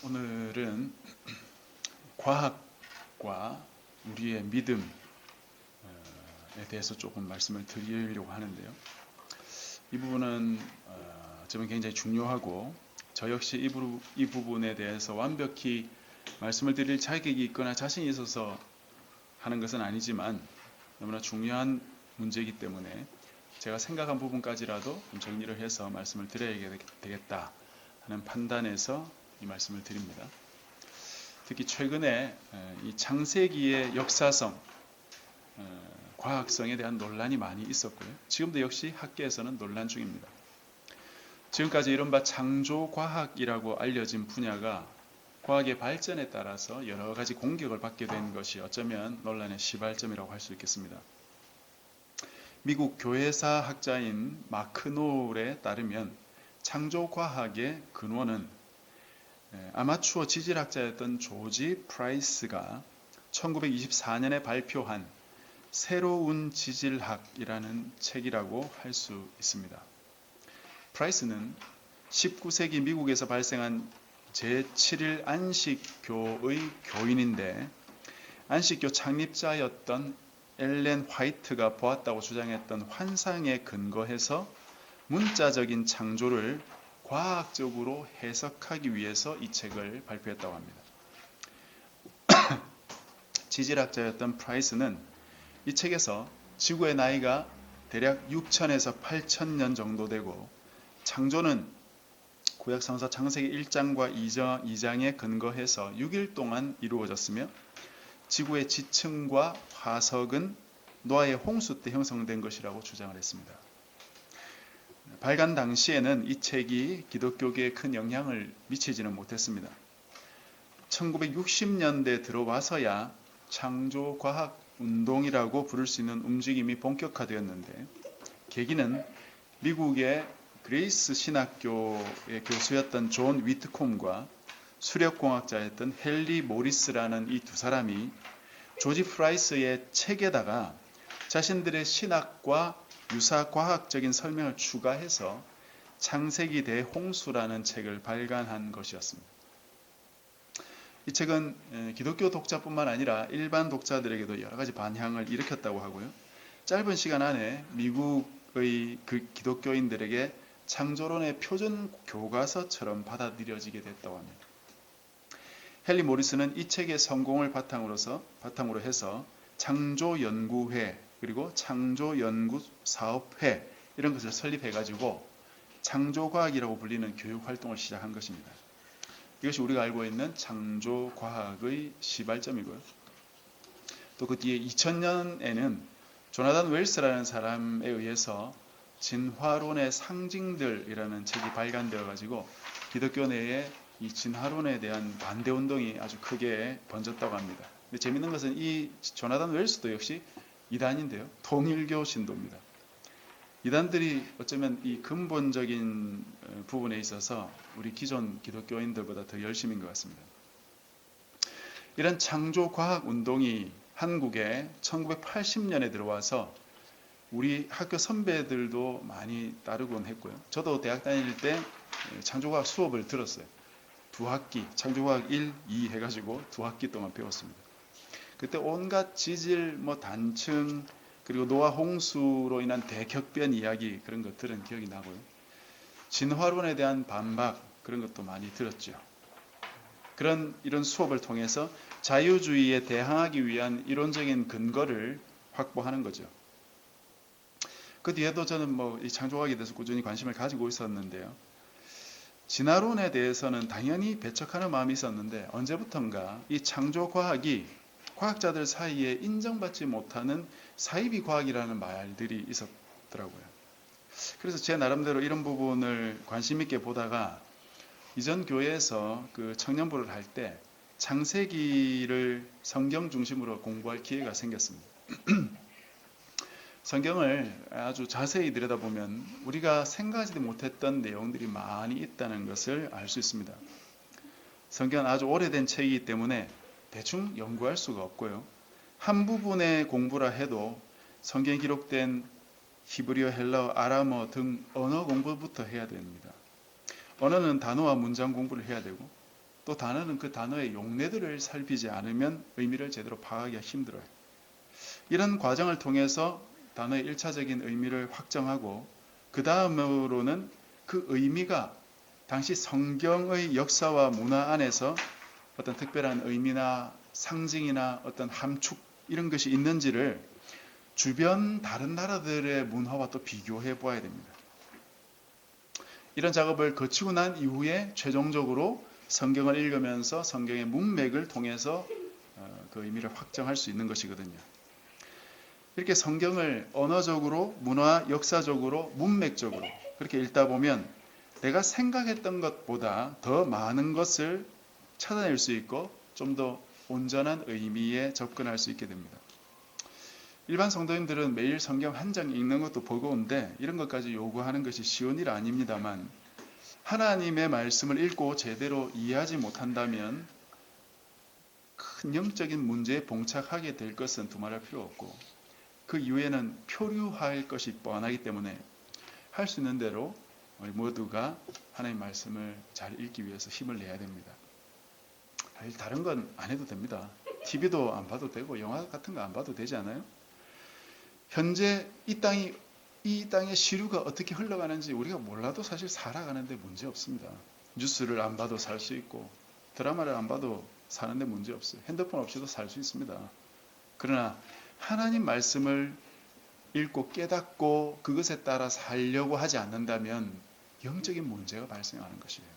오늘은 과학과 우리의 믿음에 대해서 조금 말씀을 드리려고 하는데요. 이 부분은 저는 굉장히 중요하고 저 역시 이 부분에 대해서 완벽히 말씀을 드릴 자격이 있거나 자신이 있어서 하는 것은 아니지만 너무나 중요한 문제이기 때문에 제가 생각한 부분까지라도 좀 정리를 해서 말씀을 드려야 되겠다 하는 판단에서 이 말씀을 드립니다. 특히 최근에 이 창세기의 역사성, 과학성에 대한 논란이 많이 있었고요. 지금도 역시 학계에서는 논란 중입니다. 지금까지 이른바 창조과학이라고 알려진 분야가 과학의 발전에 따라서 여러 가지 공격을 받게 된 것이 어쩌면 논란의 시발점이라고 할 수 있겠습니다. 미국 교회사 학자인 마크 노울에 따르면 창조과학의 근원은 아마추어 지질학자였던 조지 프라이스가 1924년에 발표한 새로운 지질학이라는 책이라고 할 수 있습니다. 프라이스는 19세기 미국에서 발생한 제7일 안식교의 교인인데 안식교 창립자였던 엘렌 화이트가 보았다고 주장했던 환상에 근거해서 문자적인 창조를 과학적으로 해석하기 위해서 이 책을 발표했다고 합니다. 지질학자였던 프라이스는 이 책에서 지구의 나이가 대략 6천에서 8천 년 정도 되고 창조는 구약성서 창세기 1장과 2장에 근거해서 6일 동안 이루어졌으며 지구의 지층과 화석은 노아의 홍수 때 형성된 것이라고 주장을 했습니다. 발간 당시에는 이 책이 기독교계에 큰 영향을 미치지는 못했습니다. 1960년대에 들어와서야 창조과학 운동이라고 부를 수 있는 움직임이 본격화되었는데 계기는 미국의 그레이스 신학교의 교수였던 존 위트콤과 수력공학자였던 헨리 모리스라는 이 두 사람이 조지 프라이스의 책에다가 자신들의 신학과 유사과학적인 설명을 추가해서 창세기 대홍수라는 책을 발간한 것이었습니다. 이 책은 기독교 독자뿐만 아니라 일반 독자들에게도 여러 가지 반향을 일으켰다고 하고요. 짧은 시간 안에 미국의 그 기독교인들에게 창조론의 표준 교과서처럼 받아들여지게 됐다고 합니다. 헨리 모리스는 이 책의 성공을 바탕으로 해서 창조연구회 그리고 창조연구사업회 이런 것을 설립해가지고 창조과학이라고 불리는 교육활동을 시작한 것입니다. 이것이 우리가 알고 있는 창조과학의 시발점이고요. 또 그 뒤에 2000년에는 조나단 웰스라는 사람에 의해서 진화론의 상징들이라는 책이 발간되어 가지고 기독교 내에 이 진화론에 대한 반대 운동이 아주 크게 번졌다고 합니다. 근데 재밌는 것은 이 조나단 웰스도 역시 이단인데요. 통일교 신도입니다. 이단들이 어쩌면 이 근본적인 부분에 있어서 우리 기존 기독교인들보다 더 열심인 것 같습니다. 이런 창조과학 운동이 한국에 1980년에 들어와서 우리 학교 선배들도 많이 따르곤 했고요. 저도 대학 다닐 때 창조과학 수업을 들었어요. 두 학기, 창조과학 1, 2 해가지고 두 학기 동안 배웠습니다. 그때 온갖 지질, 단층, 그리고 노아 홍수로 인한 대격변 이야기 그런 것들은 기억이 나고요. 진화론에 대한 반박 그런 것도 많이 들었죠. 이런 수업을 통해서 자유주의에 대항하기 위한 이론적인 근거를 확보하는 거죠. 그 뒤에도 저는 이 창조과학에 대해서 꾸준히 관심을 가지고 있었는데요. 진화론에 대해서는 당연히 배척하는 마음이 있었는데 언제부턴가 이 창조과학이 과학자들 사이에 인정받지 못하는 사이비 과학이라는 말들이 있었더라고요. 그래서 제 나름대로 이런 부분을 관심 있게 보다가 이전 교회에서 그 청년부를 할 때 창세기를 성경 중심으로 공부할 기회가 생겼습니다. 성경을 아주 자세히 들여다보면 우리가 생각하지도 못했던 내용들이 많이 있다는 것을 알 수 있습니다. 성경은 아주 오래된 책이기 때문에 대충 연구할 수가 없고요. 한 부분의 공부라 해도 성경에 기록된 히브리어, 헬라어, 아람어 등 언어 공부부터 해야 됩니다. 언어는 단어와 문장 공부를 해야 되고 또 단어는 그 단어의 용례들을 살피지 않으면 의미를 제대로 파악하기가 힘들어요. 이런 과정을 통해서 단어의 1차적인 의미를 확정하고 그 다음으로는 그 의미가 당시 성경의 역사와 문화 안에서 어떤 특별한 의미나 상징이나 어떤 함축 이런 것이 있는지를 주변 다른 나라들의 문화와 또 비교해 보아야 됩니다. 이런 작업을 거치고 난 이후에 최종적으로 성경을 읽으면서 성경의 문맥을 통해서 그 의미를 확정할 수 있는 것이거든요. 이렇게 성경을 언어적으로, 문화, 역사적으로, 문맥적으로 그렇게 읽다 보면 내가 생각했던 것보다 더 많은 것을 찾아낼 수 있고 좀 더 온전한 의미에 접근할 수 있게 됩니다. 일반 성도님들은 매일 성경 한 장 읽는 것도 버거운데 이런 것까지 요구하는 것이 쉬운 일 아닙니다만 하나님의 말씀을 읽고 제대로 이해하지 못한다면 큰 영적인 문제에 봉착하게 될 것은 두말할 필요 없고 그 이후에는 표류할 것이 뻔하기 때문에 할 수 있는 대로 우리 모두가 하나님의 말씀을 잘 읽기 위해서 힘을 내야 됩니다. 다른 건 안 해도 됩니다. TV도 안 봐도 되고 영화 같은 거 안 봐도 되지 않아요? 현재 이 땅의 시류가 어떻게 흘러가는지 우리가 몰라도 사실 살아가는데 문제 없습니다. 뉴스를 안 봐도 살 수 있고 드라마를 안 봐도 사는데 문제 없어요. 핸드폰 없이도 살 수 있습니다. 그러나 하나님 말씀을 읽고 깨닫고 그것에 따라 살려고 하지 않는다면 영적인 문제가 발생하는 것이에요.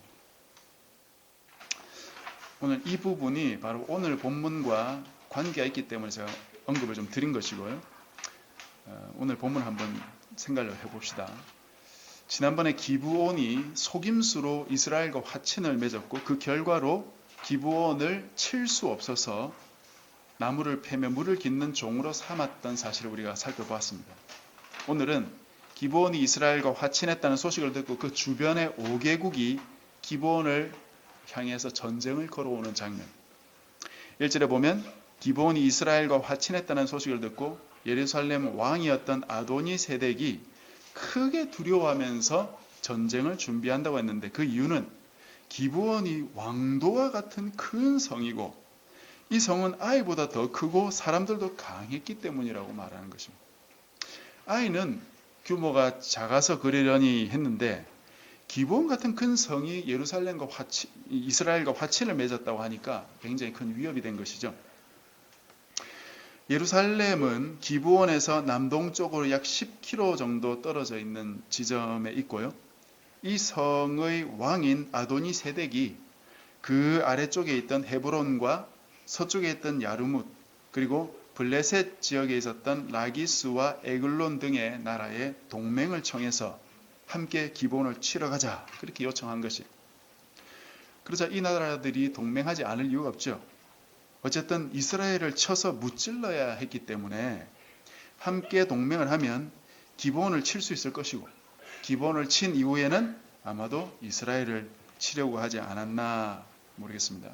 오늘 이 부분이 바로 오늘 본문과 관계가 있기 때문에 제가 언급을 좀 드린 것이고요. 오늘 본문 한번 생각을 해봅시다. 지난번에 기브온이 속임수로 이스라엘과 화친을 맺었고 그 결과로 기브온을 칠 수 없어서 나무를 패며 물을 깃는 종으로 삼았던 사실을 우리가 살펴보았습니다. 오늘은 기브온이 이스라엘과 화친했다는 소식을 듣고 그 주변의 5개국이 기브온을 향해서 전쟁을 걸어오는 장면. 1절에 보면 기브온이 이스라엘과 화친했다는 소식을 듣고 예루살렘 왕이었던 아도니 세덱이 크게 두려워하면서 전쟁을 준비한다고 했는데 그 이유는 기브온이 왕도와 같은 큰 성이고 이 성은 아이보다 더 크고 사람들도 강했기 때문이라고 말하는 것입니다. 아이는 규모가 작아서 그러려니 했는데 기브온 같은 큰 성이 예루살렘과 이스라엘과 화친을 맺었다고 하니까 굉장히 큰 위협이 된 것이죠. 예루살렘은 기브온에서 남동쪽으로 약 10km 정도 떨어져 있는 지점에 있고요. 이 성의 왕인 아도니 세덱이 그 아래쪽에 있던 헤브론과 서쪽에 있던 야르뭇 그리고 블레셋 지역에 있었던 라기스와 에글론 등의 나라에 동맹을 청해서 함께 기브온을 치러 가자 그렇게 요청한 것이. 그러자 이 나라들이 동맹하지 않을 이유가 없죠. 어쨌든 이스라엘을 쳐서 무찔러야 했기 때문에 함께 동맹을 하면 기브온을 칠 수 있을 것이고 기브온을 친 이후에는 아마도 이스라엘을 치려고 하지 않았나 모르겠습니다.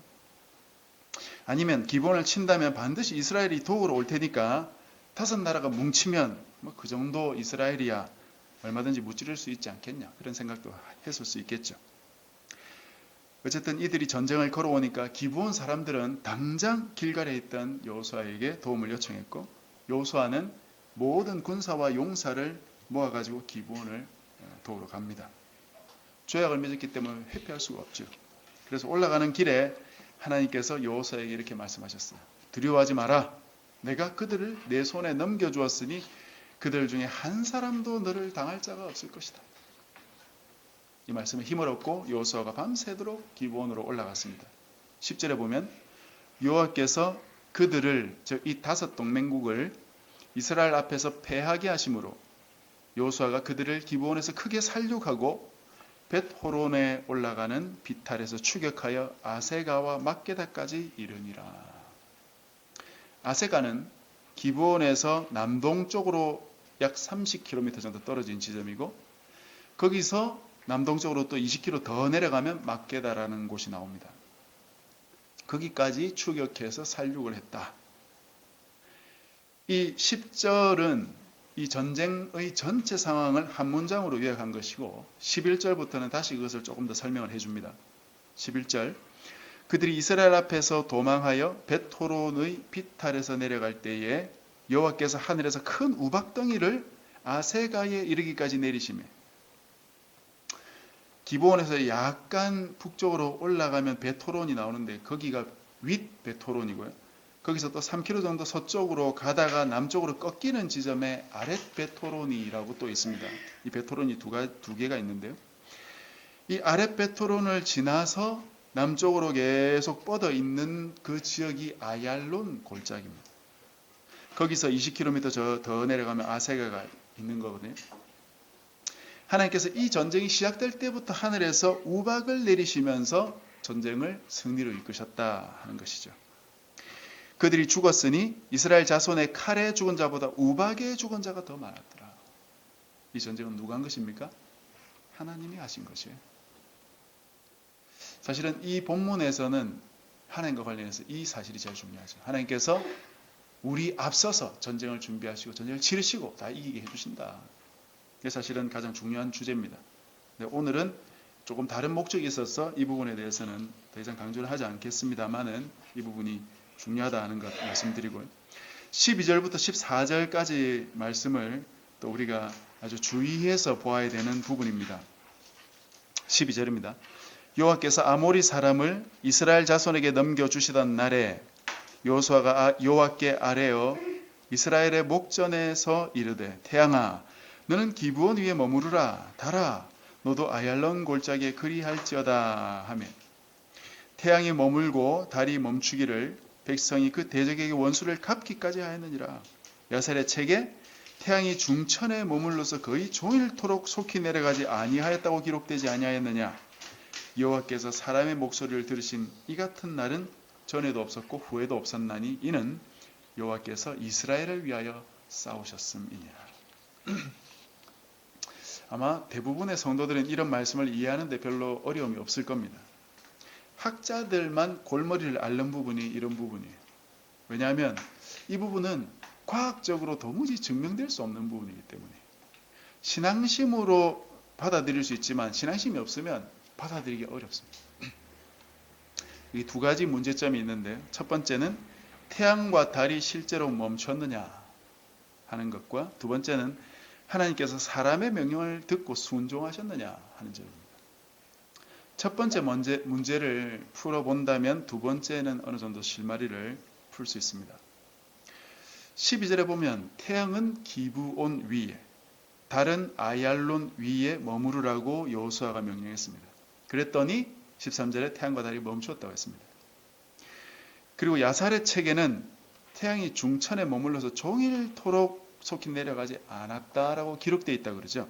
아니면 기브온을 친다면 반드시 이스라엘이 도우러 올 테니까 5나라가 뭉치면 뭐 그 정도 이스라엘이야 얼마든지 무찌를 수 있지 않겠냐 그런 생각도 했을 수 있겠죠. 어쨌든 이들이 전쟁을 걸어오니까 기브온 사람들은 당장 길갈에 있던 여호수아에게 도움을 요청했고 여호수아는 모든 군사와 용사를 모아가지고 기브온을 도우러 갑니다. 조약을 맺었기 때문에 회피할 수가 없죠. 그래서 올라가는 길에 하나님께서 여호수아에게 이렇게 말씀하셨어요. 두려워하지 마라. 내가 그들을 내 손에 넘겨주었으니 그들 중에 한 사람도 너를 당할 자가 없을 것이다. 이 말씀에 힘을 얻고 여호수아가 밤새도록 기브온으로 올라갔습니다. 10절에 보면 여호와께서 그들을 즉 이 5 동맹국을 이스라엘 앞에서 패하게 하심으로 여호수아가 그들을 기브온에서 크게 살육하고 벳호론에 올라가는 비탈에서 추격하여 아세가와 막게다까지 이르니라. 아세가는 기브온에서 남동쪽으로 약 30km 정도 떨어진 지점이고 거기서 남동쪽으로 또 20km 더 내려가면 막게다라는 곳이 나옵니다. 거기까지 추격해서 살육을 했다. 이 10절은 이 전쟁의 전체 상황을 한 문장으로 요약한 것이고 11절부터는 다시 그것을 조금 더 설명을 해줍니다. 11절 그들이 이스라엘 앞에서 도망하여 벳호론의 비탈에서 내려갈 때에 여호와께서 하늘에서 큰 우박덩이를 아세가에 이르기까지 내리시매, 기브온에서 약간 북쪽으로 올라가면 벳호론이 나오는데 거기가 윗 벳호론이고요. 거기서 또 3km 정도 서쪽으로 가다가 남쪽으로 꺾이는 지점에 아랫 벳호론이라고 또 있습니다. 이 벳호론이 두 개가 있는데요. 이 아랫 벳호론을 지나서 남쪽으로 계속 뻗어 있는 그 지역이 아얄론 골짜기입니다. 거기서 20km 더 내려가면 아세가가 있는 거거든요. 하나님께서 이 전쟁이 시작될 때부터 하늘에서 우박을 내리시면서 전쟁을 승리로 이끄셨다 하는 것이죠. 그들이 죽었으니 이스라엘 자손의 칼에 죽은 자보다 우박에 죽은 자가 더 많았더라. 이 전쟁은 누가 한 것입니까? 하나님이 하신 것이에요. 사실은 이 본문에서는 하나님과 관련해서 이 사실이 제일 중요하죠. 하나님께서 우리 앞서서 전쟁을 준비하시고 전쟁을 치르시고 다 이기게 해주신다. 이게 사실은 가장 중요한 주제입니다. 오늘은 조금 다른 목적이 있어서 이 부분에 대해서는 더 이상 강조를 하지 않겠습니다만은 이 부분이 중요하다는 것 말씀드리고요. 12절부터 14절까지 말씀을 또 우리가 아주 주의해서 보아야 되는 부분입니다. 12절입니다. 여호와께서 아모리 사람을 이스라엘 자손에게 넘겨주시던 날에 여호수아가 여호와께 아뢰어 이스라엘의 목전에서 이르되 태양아 너는 기브온 위에 머무르라. 달아 너도 아얄론 골짜기에 그리할지어다 하며 태양이 머물고 달이 멈추기를 백성이 그 대적에게 원수를 갚기까지 하였느니라. 야살의 책에 태양이 중천에 머물러서 거의 종일토록 속히 내려가지 아니하였다고 기록되지 아니하였느냐. 여호와께서 사람의 목소리를 들으신 이 같은 날은 전에도 없었고 후에도 없었나니 이는 여호와께서 이스라엘을 위하여 싸우셨음이니라. 아마 대부분의 성도들은 이런 말씀을 이해하는데 별로 어려움이 없을 겁니다. 학자들만 골머리를 앓는 부분이 이런 부분이에요. 왜냐하면 이 부분은 과학적으로 도무지 증명될 수 없는 부분이기 때문에 신앙심으로 받아들일 수 있지만 신앙심이 없으면 받아들이기 어렵습니다. 이 두 가지 문제점이 있는데 첫 번째는 태양과 달이 실제로 멈췄느냐 하는 것과 두 번째는 하나님께서 사람의 명령을 듣고 순종하셨느냐 하는 점입니다. 첫 번째 문제를 풀어본다면 두 번째는 어느 정도 실마리를 풀 수 있습니다. 12절에 보면 태양은 기브온 위에 달은 아얄론 위에 머무르라고 여호수아가 명령했습니다. 그랬더니 13절에 태양과 달이 멈추었다고 했습니다. 그리고 야살의 책에는 태양이 중천에 머물러서 종일토록 속히 내려가지 않았다라고 기록되어 있다고 그러죠.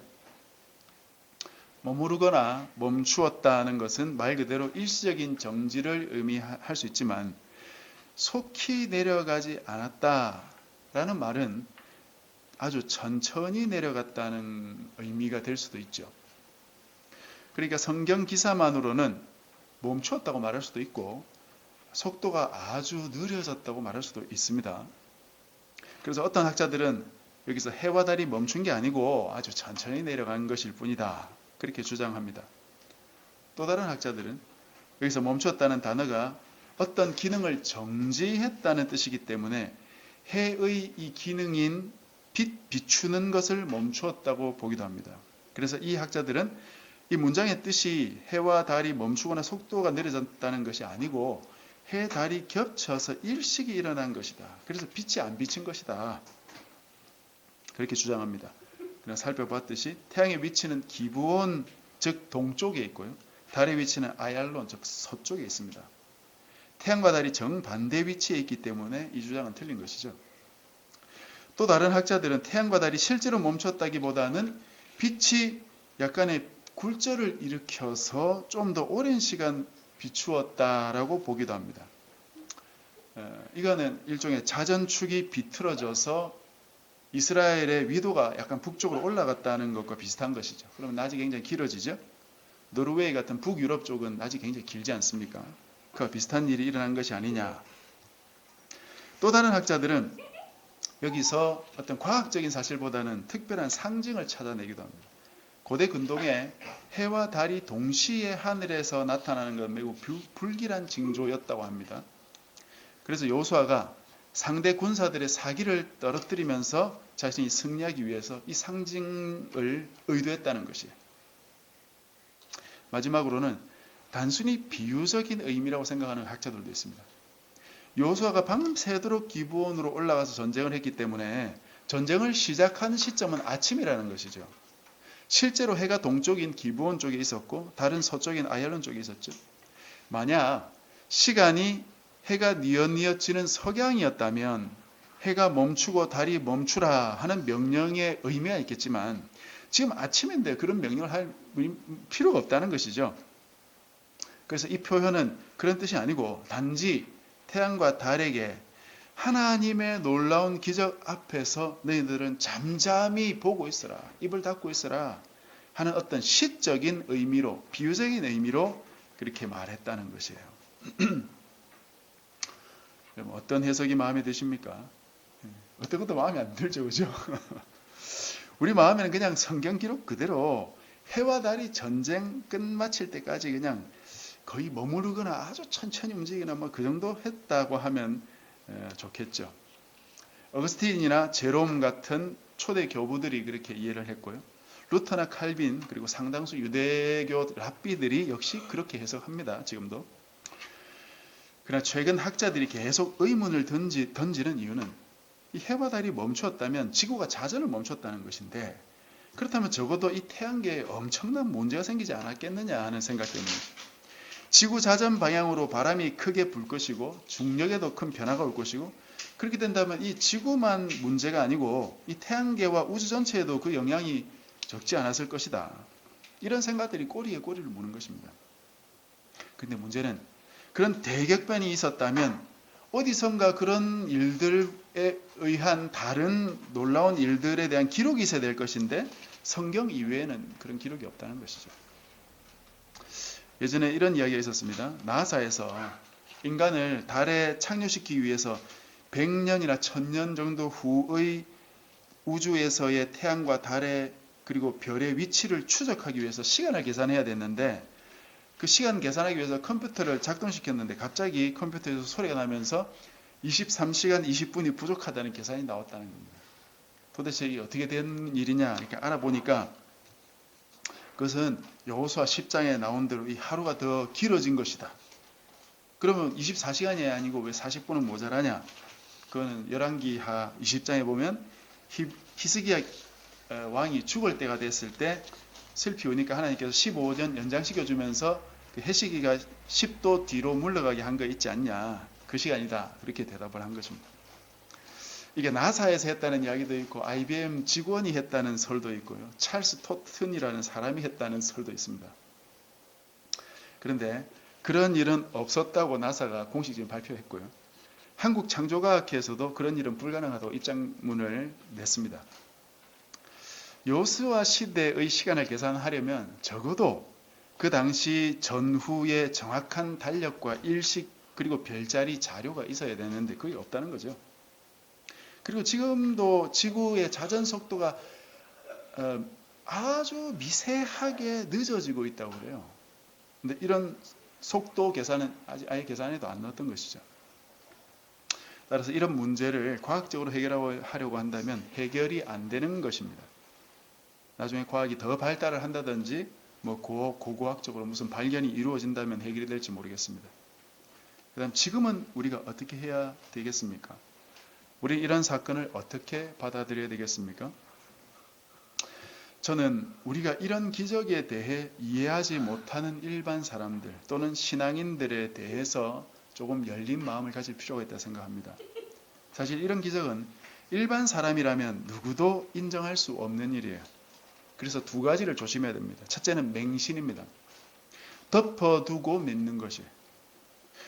머무르거나 멈추었다는 것은 말 그대로 일시적인 정지를 의미할 수 있지만 속히 내려가지 않았다라는 말은 아주 천천히 내려갔다는 의미가 될 수도 있죠. 그러니까 성경 기사만으로는 멈추었다고 말할 수도 있고 속도가 아주 느려졌다고 말할 수도 있습니다. 그래서 어떤 학자들은 여기서 해와 달이 멈춘 게 아니고 아주 천천히 내려간 것일 뿐이다. 그렇게 주장합니다. 또 다른 학자들은 여기서 멈췄다는 단어가 어떤 기능을 정지했다는 뜻이기 때문에 해의 이 기능인 빛 비추는 것을 멈추었다고 보기도 합니다. 그래서 이 학자들은 이 문장의 뜻이 해와 달이 멈추거나 속도가 느려졌다는 것이 아니고 해, 달이 겹쳐서 일식이 일어난 것이다. 그래서 빛이 안 비친 것이다. 그렇게 주장합니다. 그러나 살펴봤듯이 태양의 위치는 기브온 즉 동쪽에 있고요. 달의 위치는 아얄론 즉 서쪽에 있습니다. 태양과 달이 정반대 위치에 있기 때문에 이 주장은 틀린 것이죠. 또 다른 학자들은 태양과 달이 실제로 멈췄다기보다는 빛이 약간의 굴절을 일으켜서 좀 더 오랜 시간 비추었다라고 보기도 합니다. 이거는 일종의 자전축이 비틀어져서 이스라엘의 위도가 약간 북쪽으로 올라갔다는 것과 비슷한 것이죠. 그러면 낮이 굉장히 길어지죠. 노르웨이 같은 북유럽 쪽은 낮이 굉장히 길지 않습니까? 그와 비슷한 일이 일어난 것이 아니냐. 또 다른 학자들은 여기서 어떤 과학적인 사실보다는 특별한 상징을 찾아내기도 합니다. 고대 근동에 해와 달이 동시에 하늘에서 나타나는 건 매우 불길한 징조였다고 합니다. 그래서 여호수아가 상대 군사들의 사기를 떨어뜨리면서 자신이 승리하기 위해서 이 상징을 의도했다는 것이에요. 마지막으로는 단순히 비유적인 의미라고 생각하는 학자들도 있습니다. 여호수아가 밤새도록 기브온으로 올라가서 전쟁을 했기 때문에 전쟁을 시작하는 시점은 아침이라는 것이죠. 실제로 해가 동쪽인 기브온 쪽에 있었고 다른 서쪽인 아얄론 쪽에 있었죠. 만약 시간이 해가 뉘엿뉘엿지는 석양이었다면 해가 멈추고 달이 멈추라 하는 명령의 의미가 있겠지만 지금 아침인데 그런 명령을 할 필요가 없다는 것이죠. 그래서 이 표현은 그런 뜻이 아니고 단지 태양과 달에게 하나님의 놀라운 기적 앞에서 너희들은 잠잠히 보고 있어라, 입을 닫고 있어라 하는 어떤 시적인 의미로, 비유적인 의미로 그렇게 말했다는 것이에요. 어떤 해석이 마음에 드십니까? 어떤 것도 마음에 안 들죠, 그죠? 우리 마음에는 그냥 성경 기록 그대로 해와 달이 전쟁 끝마칠 때까지 그냥 거의 머무르거나 아주 천천히 움직이거나 뭐 그 정도 했다고 하면 좋겠죠. 어거스틴이나 제롬 같은 초대 교부들이 그렇게 이해를 했고요. 루터나 칼빈 그리고 상당수 유대교 랍비들이 역시 그렇게 해석합니다. 지금도. 그러나 최근 학자들이 계속 의문을 던지는 이유는 이 해와 달이 멈추었다면 지구가 자전을 멈췄다는 것인데 그렇다면 적어도 이 태양계에 엄청난 문제가 생기지 않았겠느냐 하는 생각 때문입니다. 지구 자전 방향으로 바람이 크게 불 것이고 중력에도 큰 변화가 올 것이고 그렇게 된다면 이 지구만 문제가 아니고 이 태양계와 우주 전체에도 그 영향이 적지 않았을 것이다. 이런 생각들이 꼬리에 꼬리를 무는 것입니다. 그런데 문제는 그런 대격변이 있었다면 어디선가 그런 일들에 의한 다른 놀라운 일들에 대한 기록이 있어야 될 것인데 성경 이외에는 그런 기록이 없다는 것이죠. 예전에 이런 이야기가 있었습니다. 나사에서 인간을 달에 착륙시키기 위해서 100년이나 1000년 정도 후의 우주에서의 태양과 달의 그리고 별의 위치를 추적하기 위해서 시간을 계산해야 됐는데 그 시간 계산하기 위해서 컴퓨터를 작동시켰는데 갑자기 컴퓨터에서 소리가 나면서 23시간 20분이 부족하다는 계산이 나왔다는 겁니다. 도대체 이게 어떻게 된 일이냐 이렇게 알아보니까 그것은 여호수아 10장에 나온 대로 이 하루가 더 길어진 것이다. 그러면 24시간이 아니고 왜 40분은 모자라냐? 그거는 열왕기하 20장에 보면 히스기야 왕이 죽을 때가 됐을 때 슬피 우니까 하나님께서 15년 연장시켜 주면서 그 해시기가 10도 뒤로 물러가게 한 거 있지 않냐? 그 시간이다. 그렇게 대답을 한 것입니다. 이게 나사에서 했다는 이야기도 있고 IBM 직원이 했다는 설도 있고요. 찰스 토튼이라는 사람이 했다는 설도 있습니다. 그런데 그런 일은 없었다고 나사가 공식적으로 발표했고요. 한국창조과학회에서도 그런 일은 불가능하다고 입장문을 냈습니다. 여호수아 시대의 시간을 계산하려면 적어도 그 당시 전후의 정확한 달력과 일식 그리고 별자리 자료가 있어야 되는데 그게 없다는 거죠. 그리고 지금도 지구의 자전 속도가 아주 미세하게 늦어지고 있다고 그래요. 근데 이런 속도 계산은 아예 계산에도 안 넣었던 것이죠. 따라서 이런 문제를 과학적으로 해결하려고 한다면 해결이 안 되는 것입니다. 나중에 과학이 더 발달을 한다든지 뭐 고고학적으로 무슨 발견이 이루어진다면 해결이 될지 모르겠습니다. 그다음 지금은 우리가 어떻게 해야 되겠습니까? 우리 이런 사건을 어떻게 받아들여야 되겠습니까? 저는 우리가 이런 기적에 대해 이해하지 못하는 일반 사람들 또는 신앙인들에 대해서 조금 열린 마음을 가질 필요가 있다고 생각합니다. 사실 이런 기적은 일반 사람이라면 누구도 인정할 수 없는 일이에요. 그래서 두 가지를 조심해야 됩니다. 첫째는 맹신입니다. 덮어두고 믿는 것이에요.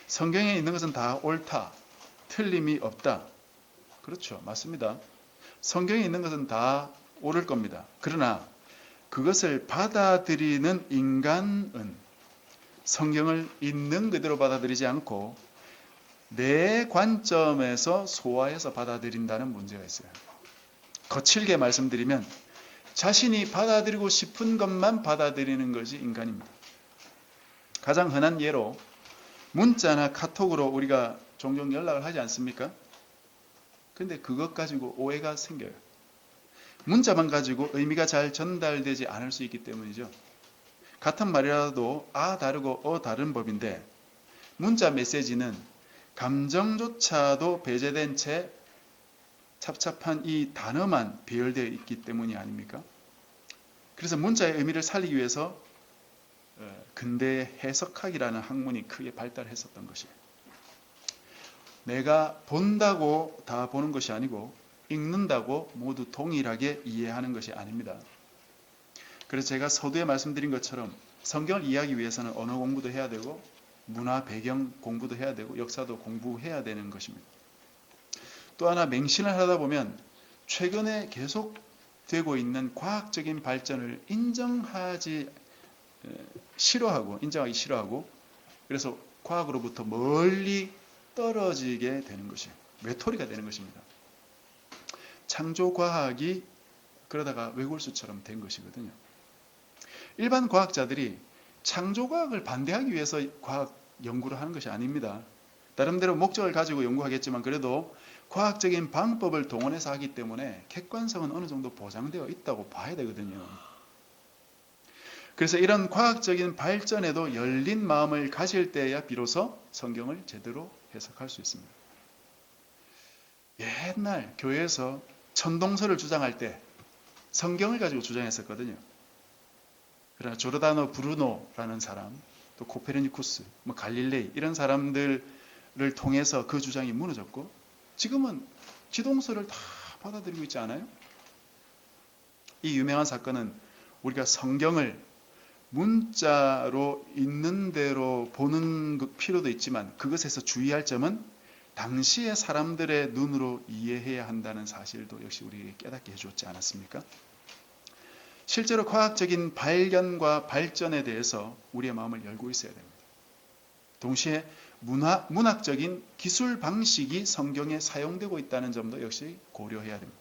성경에 있는 것은 다 옳다, 틀림이 없다. 그렇죠. 맞습니다. 성경에 있는 것은 다 옳을 겁니다. 그러나 그것을 받아들이는 인간은 성경을 있는 그대로 받아들이지 않고 내 관점에서 소화해서 받아들인다는 문제가 있어요. 거칠게 말씀드리면 자신이 받아들이고 싶은 것만 받아들이는 것이 인간입니다. 가장 흔한 예로 문자나 카톡으로 우리가 종종 연락을 하지 않습니까? 근데 그것 가지고 오해가 생겨요. 문자만 가지고 의미가 잘 전달되지 않을 수 있기 때문이죠. 같은 말이라도 다르고 다른 법인데 문자 메시지는 감정조차도 배제된 채 찹찹한 이 단어만 배열되어 있기 때문이 아닙니까? 그래서 문자의 의미를 살리기 위해서 근대의 해석학이라는 학문이 크게 발달했었던 것이에요. 내가 본다고 다 보는 것이 아니고 읽는다고 모두 동일하게 이해하는 것이 아닙니다. 그래서 제가 서두에 말씀드린 것처럼 성경을 이해하기 위해서는 언어 공부도 해야 되고 문화 배경 공부도 해야 되고 역사도 공부해야 되는 것입니다. 또 하나 맹신을 하다 보면 최근에 계속되고 있는 과학적인 발전을 인정하기 싫어하고 그래서 과학으로부터 멀리 떨어지게 되는 것이에요. 외톨이가 되는 것입니다. 창조과학이 그러다가 외골수처럼 된 것이거든요. 일반 과학자들이 창조과학을 반대하기 위해서 과학 연구를 하는 것이 아닙니다. 나름대로 목적을 가지고 연구하겠지만 그래도 과학적인 방법을 동원해서 하기 때문에 객관성은 어느 정도 보장되어 있다고 봐야 되거든요. 그래서 이런 과학적인 발전에도 열린 마음을 가질 때야 비로소 성경을 제대로 해석할 수 있습니다. 옛날 교회에서 천동설을 주장할 때 성경을 가지고 주장했었거든요. 그러나 조르다노 브루노라는 사람, 또 코페르니쿠스, 갈릴레이 이런 사람들을 통해서 그 주장이 무너졌고 지금은 기동설을 다 받아들이고 있지 않아요? 이 유명한 사건은 우리가 성경을 문자로 있는 대로 보는 필요도 있지만 그것에서 주의할 점은 당시의 사람들의 눈으로 이해해야 한다는 사실도 역시 우리에게 깨닫게 해주었지 않았습니까? 실제로 과학적인 발견과 발전에 대해서 우리의 마음을 열고 있어야 됩니다. 동시에 문학적인 기술 방식이 성경에 사용되고 있다는 점도 역시 고려해야 됩니다.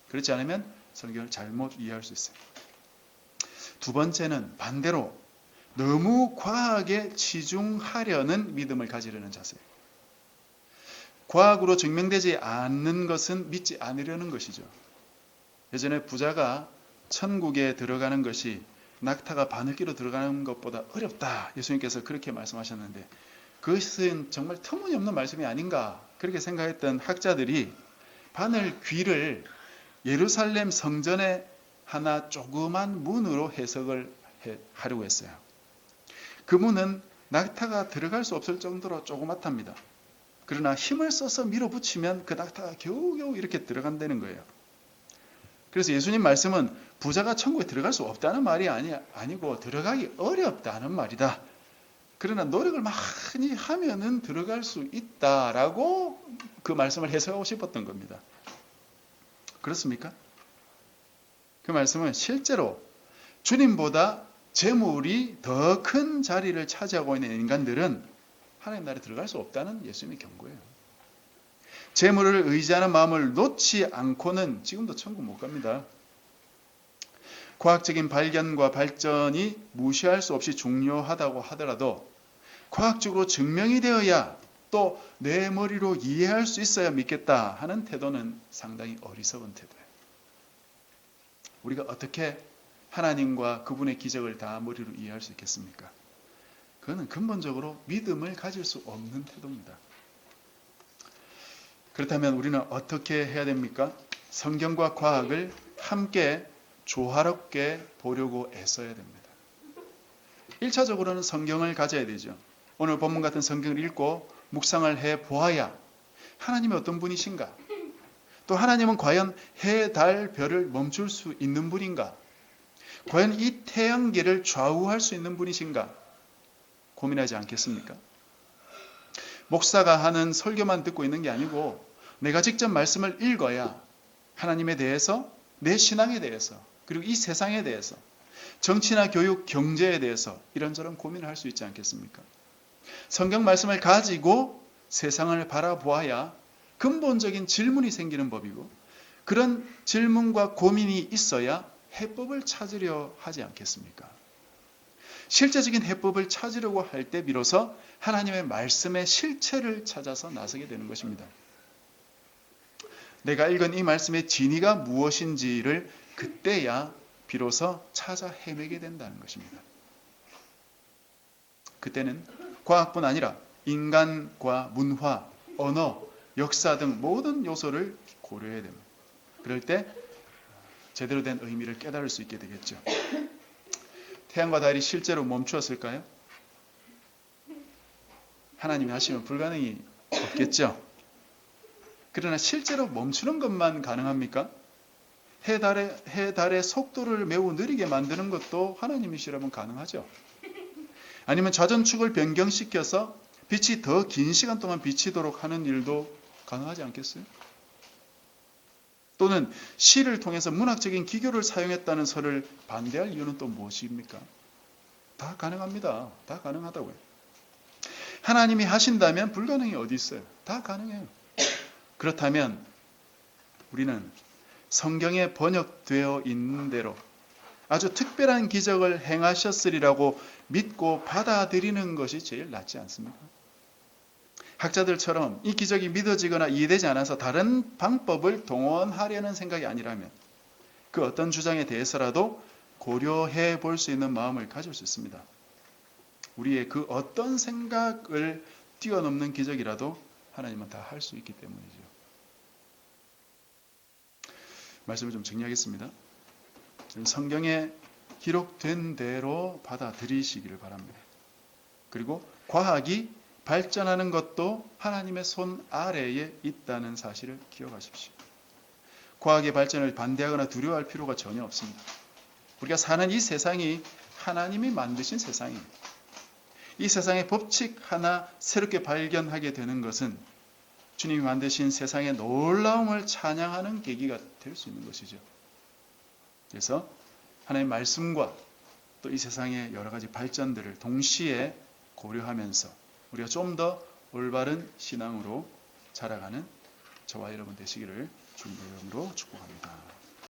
그렇지 않으면 성경을 잘못 이해할 수 있어요. 두 번째는 반대로 너무 과학에 치중하려는 믿음을 가지려는 자세예요. 과학으로 증명되지 않는 것은 믿지 않으려는 것이죠. 예전에 부자가 천국에 들어가는 것이 낙타가 바늘기로 들어가는 것보다 어렵다. 예수님께서 그렇게 말씀하셨는데 그것은 정말 터무니없는 말씀이 아닌가 그렇게 생각했던 학자들이 바늘귀를 예루살렘 성전에 하나 조그만 문으로 해석을 하려고 했어요. 그 문은 낙타가 들어갈 수 없을 정도로 조그맣답니다. 그러나 힘을 써서 밀어붙이면 그 낙타가 겨우겨우 이렇게 들어간다는 거예요. 그래서 예수님 말씀은 부자가 천국에 들어갈 수 없다는 말이 아니고 들어가기 어렵다는 말이다. 그러나 노력을 많이 하면은 들어갈 수 있다라고 그 말씀을 해석하고 싶었던 겁니다. 그렇습니까? 그 말씀은 실제로 주님보다 재물이 더 큰 자리를 차지하고 있는 인간들은 하나님 나라에 들어갈 수 없다는 예수님의 경고예요. 재물을 의지하는 마음을 놓지 않고는 지금도 천국 못 갑니다. 과학적인 발견과 발전이 무시할 수 없이 중요하다고 하더라도 과학적으로 증명이 되어야 또 내 머리로 이해할 수 있어야 믿겠다 하는 태도는 상당히 어리석은 태도예요. 우리가 어떻게 하나님과 그분의 기적을 다 머리로 이해할 수 있겠습니까? 그거는 근본적으로 믿음을 가질 수 없는 태도입니다. 그렇다면 우리는 어떻게 해야 됩니까? 성경과 과학을 함께 조화롭게 보려고 애써야 됩니다. 1차적으로는 성경을 가져야 되죠. 오늘 본문 같은 성경을 읽고 묵상을 해보아야 하나님이 어떤 분이신가? 또 하나님은 과연 해, 달, 별을 멈출 수 있는 분인가? 과연 이 태양계를 좌우할 수 있는 분이신가? 고민하지 않겠습니까? 목사가 하는 설교만 듣고 있는 게 아니고 내가 직접 말씀을 읽어야 하나님에 대해서, 내 신앙에 대해서, 그리고 이 세상에 대해서, 정치나 교육, 경제에 대해서 이런저런 고민을 할 수 있지 않겠습니까? 성경 말씀을 가지고 세상을 바라보아야 근본적인 질문이 생기는 법이고 그런 질문과 고민이 있어야 해법을 찾으려 하지 않겠습니까? 실제적인 해법을 찾으려고 할 때 비로소 하나님의 말씀의 실체를 찾아서 나서게 되는 것입니다. 내가 읽은 이 말씀의 진의가 무엇인지를 그때야 비로소 찾아 헤매게 된다는 것입니다. 그때는 과학뿐 아니라 인간과 문화, 언어, 역사 등 모든 요소를 고려해야 됩니다. 그럴 때 제대로 된 의미를 깨달을 수 있게 되겠죠. 태양과 달이 실제로 멈추었을까요? 하나님이 하시면 불가능이 없겠죠. 그러나 실제로 멈추는 것만 가능합니까? 해, 달의 속도를 매우 느리게 만드는 것도 하나님이시라면 가능하죠. 아니면 자전축을 변경시켜서 빛이 더 긴 시간 동안 비치도록 하는 일도 가능하지 않겠어요? 또는 시를 통해서 문학적인 기교를 사용했다는 설을 반대할 이유는 또 무엇입니까? 다 가능합니다. 다 가능하다고요. 하나님이 하신다면 불가능이 어디 있어요? 다 가능해요. 그렇다면 우리는 성경에 번역되어 있는 대로 아주 특별한 기적을 행하셨으리라고 믿고 받아들이는 것이 제일 낫지 않습니까? 학자들처럼 이 기적이 믿어지거나 이해되지 않아서 다른 방법을 동원하려는 생각이 아니라면 그 어떤 주장에 대해서라도 고려해 볼 수 있는 마음을 가질 수 있습니다. 우리의 그 어떤 생각을 뛰어넘는 기적이라도 하나님은 다 할 수 있기 때문이죠. 말씀을 좀 정리하겠습니다. 성경에 기록된 대로 받아들이시기를 바랍니다. 그리고 과학이 발전하는 것도 하나님의 손 아래에 있다는 사실을 기억하십시오. 과학의 발전을 반대하거나 두려워할 필요가 전혀 없습니다. 우리가 사는 이 세상이 하나님이 만드신 세상입니다. 이 세상의 법칙 하나 새롭게 발견하게 되는 것은 주님이 만드신 세상의 놀라움을 찬양하는 계기가 될 수 있는 것이죠. 그래서 하나님의 말씀과 또 이 세상의 여러 가지 발전들을 동시에 고려하면서 우리가 좀 더 올바른 신앙으로 자라가는 저와 여러분 되시기를 주님의 이름으로 축복합니다.